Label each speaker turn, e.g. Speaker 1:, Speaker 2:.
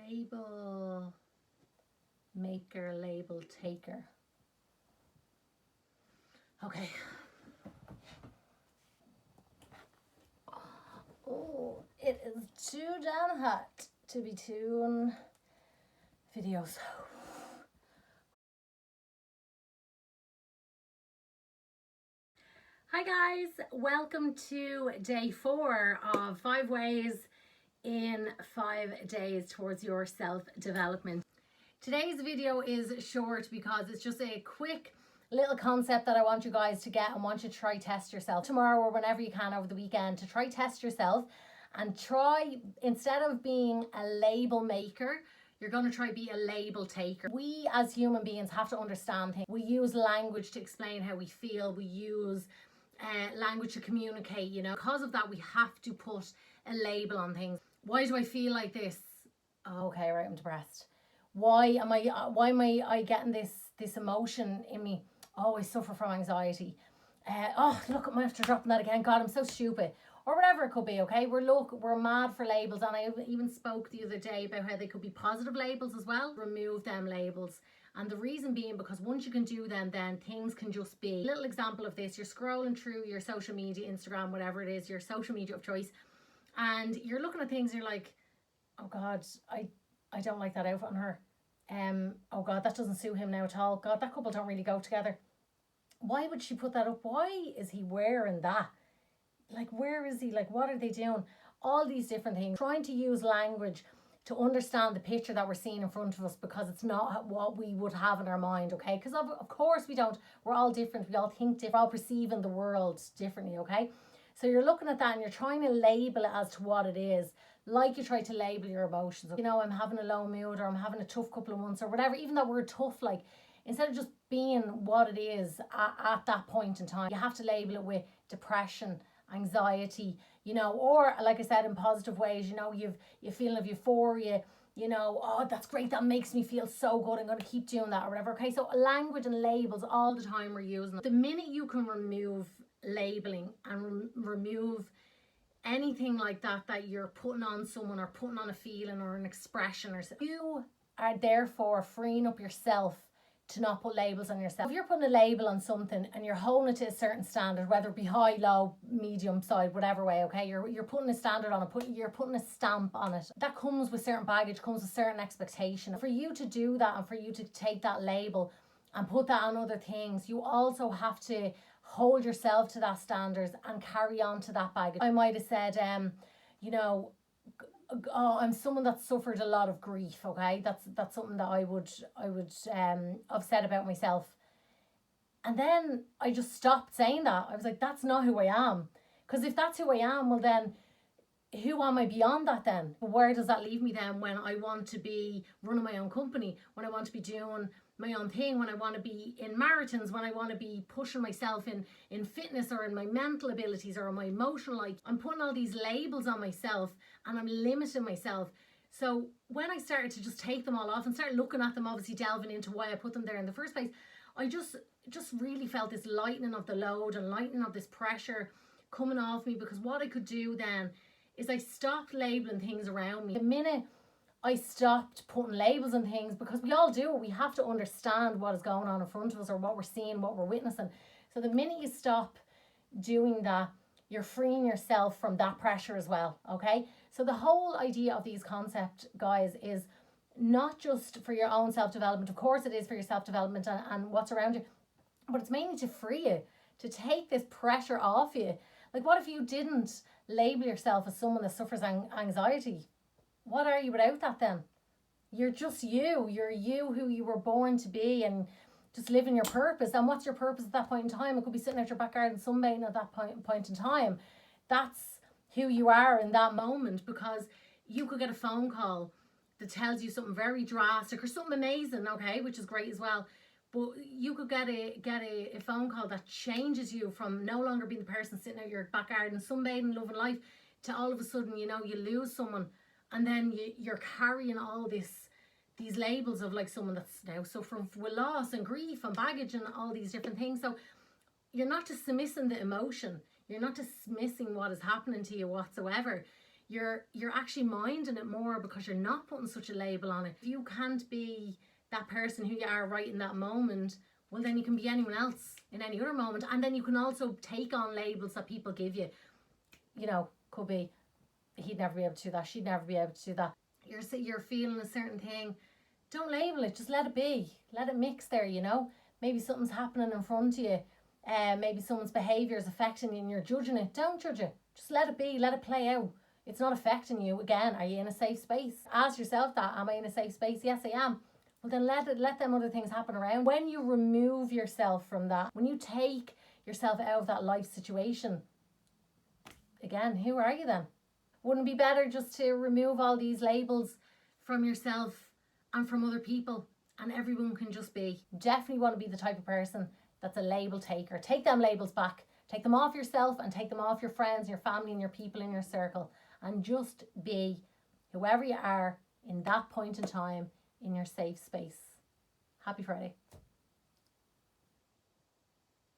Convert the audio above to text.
Speaker 1: label maker, label taker. Okay. Oh, it is too damn hot to be doing videos. Hi guys, welcome to day 4 of 5 ways in 5 days towards your self-development. Today's video is short because it's just a quick little concept that I want you guys to get and want you to try test yourself tomorrow or whenever you can over the weekend, to try test yourself and try, instead of being a label maker, you're going to try be a label taker. We as human beings have to understand things. We use language to explain how we feel. We use language to communicate, you know. Because of that, we have to put a label on things. Why do I feel like this? Oh, okay, right, I'm depressed. Why am I getting this emotion in me? Oh, I suffer from anxiety. Oh, look, I'm after dropping that again. God, I'm so stupid. Or whatever it could be, okay? We're mad for labels. And I even spoke the other day about how they could be positive labels as well. Remove them labels. And the reason being because once you can do them, then things can just be. A little example of this, you're scrolling through your social media, Instagram, whatever it is, your social media of choice, and you're looking at things and you're like, oh God, I don't like that outfit on her. Oh God, that doesn't suit him now at all. God, that couple don't really go together. Why would she put that up? Why is he wearing that? Like, where is he? Like, what are they doing? All these different things. Trying to use language to understand the picture that we're seeing in front of us, because it's not what we would have in our mind, okay? Because of course we don't. We're all different. We all think different. We're all perceiving the world differently, okay? So you're looking at that and you're trying to label it as to what it is. Like you try to label your emotions. You know, I'm having a low mood, or I'm having a tough couple of months, or whatever. Even that word tough, like, instead of just being what it is at that point in time, you have to label it with depression, anxiety, you know, or like I said, in positive ways, you know, you're feeling of euphoria, you know, oh, that's great, that makes me feel so good, I'm going to keep doing that, or whatever. Okay, so language and labels all the time we're using them. The minute you can remove labeling and remove anything like that you're putting on someone or putting on a feeling or an expression, or you are therefore freeing up yourself to not put labels on yourself. If you're putting a label on something and you're holding it to a certain standard, whether it be high, low, medium, side, whatever way, okay, you're putting a standard on it, you're putting a stamp on it. That comes with certain baggage, comes with certain expectation. For you to do that and for you to take that label and put that on other things, you also have to hold yourself to that standards and carry on to that baggage. I might have said, you know, oh, I'm someone that suffered a lot of grief, okay? That's something that I would have said about myself. And then I just stopped saying that. I was like, that's not who I am. Because if that's who I am, well then, who am I beyond that then? Where does that leave me then when I want to be running my own company, when I want to be doing my own thing, when I want to be in marathons, when I want to be pushing myself in fitness or in my mental abilities or in my emotional life? I'm putting all these labels on myself and I'm limiting myself. So when I started to just take them all off and start looking at them, obviously delving into why I put them there in the first place, I just really felt this lightening of the load and lightening of this pressure coming off me. Because what I could do then is I stopped labeling things around me. The minute I stopped putting labels on things, because we all do it, we have to understand what is going on in front of us or what we're seeing, what we're witnessing. So the minute you stop doing that, you're freeing yourself from that pressure as well, okay? So the whole idea of these concepts, guys, is not just for your own self-development. Of course it is for your self-development and what's around you, but it's mainly to free you, to take this pressure off you. Like, what if you didn't label yourself as someone that suffers anxiety? What are you without that then? You're just you. You're you who you were born to be, and just living your purpose. And what's your purpose at that point in time? It could be sitting out your back garden sunbathing at that point in time. That's who you are in that moment, because you could get a phone call that tells you something very drastic or something amazing, okay, which is great as well. But you could get a phone call that changes you from no longer being the person sitting out your back garden sunbathing, loving life, to all of a sudden, you know, you lose someone, and then you're carrying all these labels of like someone that's now suffering with loss and grief and baggage and all these different things. So you're not dismissing the emotion. You're not dismissing what is happening to you whatsoever. you're actually minding it more because you're not putting such a label on it. If you can't be that person who you are right in that moment, well, then you can be anyone else in any other moment. And then you can also take on labels that people give you. You know, could be, he'd never be able to do that, she'd never be able to do that. You're feeling a certain thing. Don't label it, just let it be. Let it mix there, you know. Maybe something's happening in front of you. Maybe someone's behaviour is affecting you and you're judging it. Don't judge it. Just let it be, let it play out. It's not affecting you. Again, are you in a safe space? Ask yourself that. Am I in a safe space? Yes, I am. Well, then let them other things happen around. When you remove yourself from that, when you take yourself out of that life situation, again, who are you then? Wouldn't it be better just to remove all these labels from yourself and from other people, and everyone can just be? Definitely want to be the type of person that's a label taker. Take them labels back. Take them off yourself and take them off your friends, your family and your people in your circle, and just be whoever you are in that point in time in your safe space. Happy Friday.